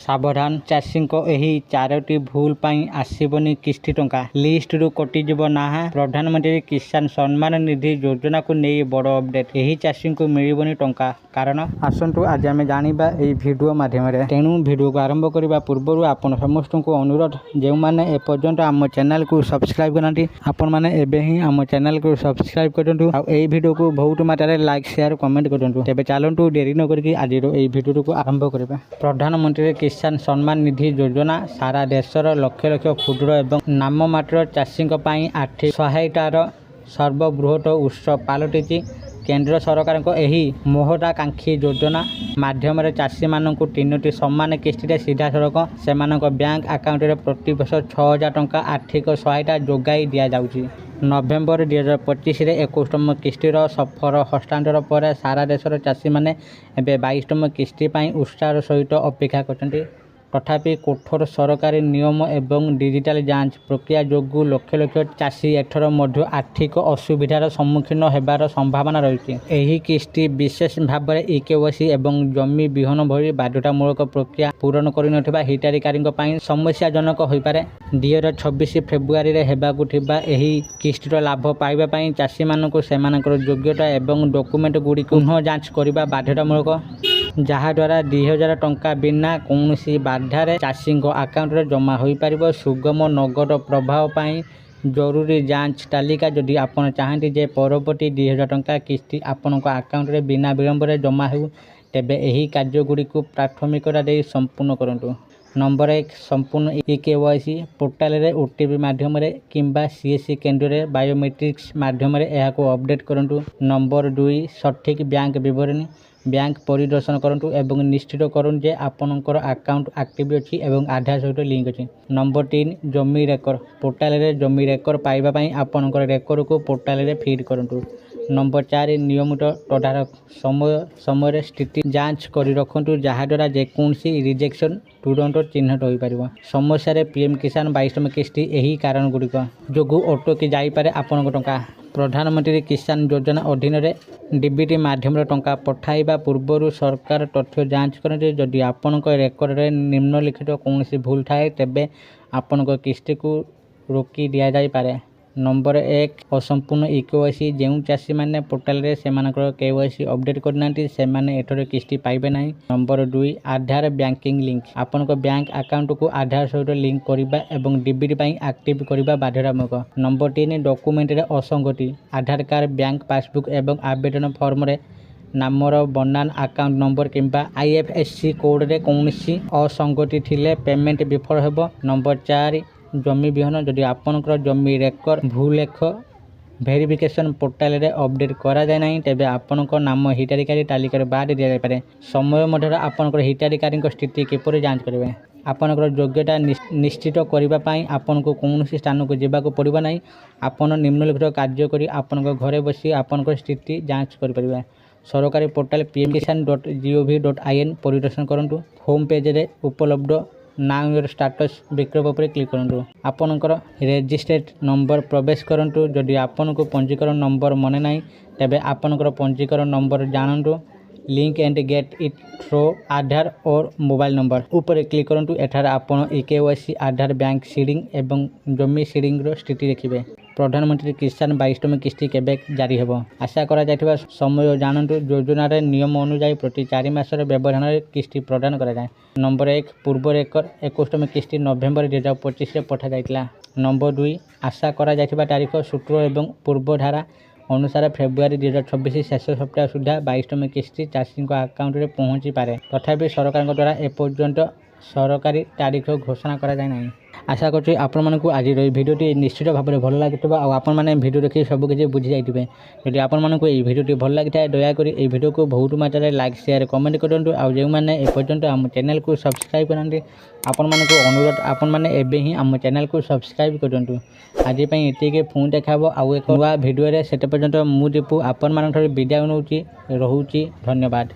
सावधान चाषी एही 4टी भूल पाई आसीबनी किस्ती टंका लिस्ट रु कटिजिब ना। प्रधानमंत्री किसान सम्मान निधि योजना को नहीं बड़ अपडेट। यही चाषी को मिलबनी टंका कारण आसतु आज आम जाना यही भिडियो माध्यम। तेणु भिडियो को आरंभ करने पूर्व आपन समस्त को अनुरोध जो मैंने एपर्यंत आम चैनल को सब्सक्राइब करना आपण मैंने एबे ही आम चैनल को सब्सक्राइब करूँ। आई भिडियो को बहुत मात्रा लाइक शेयर कमेंट करूँ। तेज चलतु डेरी न करके आज यही भिडियो को आरंभ करें। प्रधानमंत्री किसान सम्मान निधि योजना सारा देशर लक्ष लक्ष क्षुद्र एवं नाममात्र चाषी आर्थिक सहायतार सर्वबृहत उत्स पलटि। केंद्र सरकार को यही महत्वाकांक्षी योजना माध्यम चाषी मानक 3टी सम्मान किस्ती सीधा सड़क से बैंक आकाउंट में प्रति वर्ष 6,000 टंका आर्थिक सहायता जोगाई दि जाउची। नवेम्बर 2025 21तम किस्तीर सफर हस्तांतर पर सारा देशर चाषी मैंने 22तम किस्ती उत्साह सहित अपेक्षा करछन्ति। तथापि कठोर सरकारी नियम एवं डिजिटल जांच प्रक्रिया जोगु लक्ष लक्ष चाषी एथर मध्य आर्थिक असुविधार सम्मुखीन होबार संभावना रही। एही किस्ती विशेष भाव में इकेवाईसी एवं जमी विहन भली बाध्यतामूलक प्रक्रिया पूरण कर हिताधिकारी समस्याजनक हो पारे। 2026 फेब्रुआरी रे हेबाकु थिबा एही किस्तीर लाभ पाइबा पई चाषी मानक सेमानकर योग्यता एवं डॉक्यूमेंट गुडी पुनः जांच करबा बाध्यतामूलक, जहाद्वारा 2,000 टंका बिना कौनसी बाधारे चाषी आकाउंट रे जमा हो पार। सुगम नगद प्रभाव पाई जरूरी जांच तालिका जदि आपण चाहती जे परवर्ती 2,000 टंका किस्ती आपण आकाउंट रे बिना विलंब रे जमा हो तेबे एही कार्यगुड़ी को प्राथमिकता दे संपूर्ण करंतु। नंबर 1 संपूर्ण इकेवाईसी पोर्टाल रे ओटीपी माध्यम रे किंबा सीएससी केंद्र रे बायोमेट्रिक्स माध्यम रे एहा को अपडेट करंतु। नंबर 2 सठिक बैंक विवरणी बैंक परिदर्शन करूँ एवं निश्चित करूँ जे आपणकर आकाउंट एक्टिव अच्छी एवं आधार सहित लिंक अच्छी। नंबर 3 जमी रेकर्ड पोर्टाल रे जमी रेकर्ड पाइबापी आपणकर रेकर्ड को पोर्टाल रे फीड करूँ। नंबर 4 नियमित तदारख समय स्थिति जांच कर रखु जहाद्वारा जेकोसी रिजेक्शन तुरंत चिन्हट हो पार। समस्या पीएम किसान 22तम किस्ती यही कारण गुड़िक जो अटकी जापे आपण टंका। प्रधानमंत्री किसान योजना अधीन डीबीटी माध्यम टंका पठाइबा पूर्व सरकार तथ्य जांच करते। जदि आपण रेकर्ड रे निम्नलिखित कौन भूल थाए तेबे आपण किस्ती को रोकी दि जापे। नंबर 1 असंपूर्ण इकेवाईसी जो चाषी मैंने पोर्टाल रे सेमानकर केवाईसी अपडेट करना से माने एथर किस्ती पाइबे नहीं। नंबर 2 आधार बैंकिंग लिंक आपण बैंक अकाउंट को आधार सहित लिंक करबा एवं डीबीटी एक्टिव करबा बाध्यतामूलक। नंबर 3 डॉक्यूमेंट रे असंगति आधार कार्ड बैंक पासबुक एवं आवेदन फॉर्म रे नामर बनान अकाउंट नंबर किंबा आईएफएससी कोड रे कौनसी असंगति थिले पेमेंट विफल हेबो। नंबर 4 जमी विहन जदि आपणकर जमी रेकर्ड भूलेख वेरिफिकेशन पोर्टाल रे अपडेट करा जाय नहीं तेबे आपणकर नाम हिताधिकारी तालिका बाद दि जाय। समय मध्य आपणकर हिताधिकारी स्थिति किपरि जांच करेंगे। आपणकर योग्यता निश्चित करने आपन को कौन स्थान को जावाक पड़ो ना। आपन निम्नलिखित कार्य करी आपन घरे बसी आपन स्थिति जांच करें। सरकारी पोर्टाल pmkisan.gov.in परिदर्शन करूँ। होम पेज रे उपलब्ध नाउ योर स्टाटस विकल्प पर क्लिक करूँ। आपणकर रेजिस्ट्रेट नंबर प्रवेश करूँ। जदि आपन को पंजीकरण नंबर मने ना तेबे आपणकर पंजीकरण नंबर जानतु। Link and get it through Aadhaar और मोबाइल नंबर ऊपर क्लिक करूँ। एठार आपन इकेवाईसी आधार बैंक सीडिंग एवं जमी सीडिंग स्थिति देखिए। प्रधानमंत्री किसान 22तम किस्ती केबे जारी हेबो आशा करा जायथिबा समय जानतु। योजना रे नियम अनुसार प्रति 4 मासर व्यवधान रे किस्ती प्रदान करा जाय। नंबर 1 पूर्व रेकर्ड 21तम किस्ती नवेम्बर 2025 रे पठा जायतिला। नंबर 2 आशा करा जायथिबा तारीख सूत्र एवं पूर्व धारा अनुसार फेब्रुआरी 2026 शेष सप्ताह सुधा 22तम किस्ती चाषी आकाउंट में पहुँची पारे। तथापि सरकार द्वारा एपर्यंत सरकारी तारीख घोषणा करा जाय नहीं। आशा करूँ आपण मानक आज भिडियोटी निश्चित भाव में भल लगी आपण मैंने भिडियो देखिए सबकि बुझी जाइए। यदि आपण मानक भिडियोटी भल लगी था दयाकोरी ये भिडियो को बहुत मात्रा लाइक शेयर कमेंट करूँ। आउ जो मैंने एपर्यंत आम चैनल को सब्सक्राइब करते आपण मानक अनुरोध आपण मैंने एबे ही आम चैनल को सब्सक्राइब करूँ। आज ये पुणी देखा आउ एक नुआ भिडियो से पर्यंत मुझे आपण मान विदाय नौची। रोचे धन्यवाद।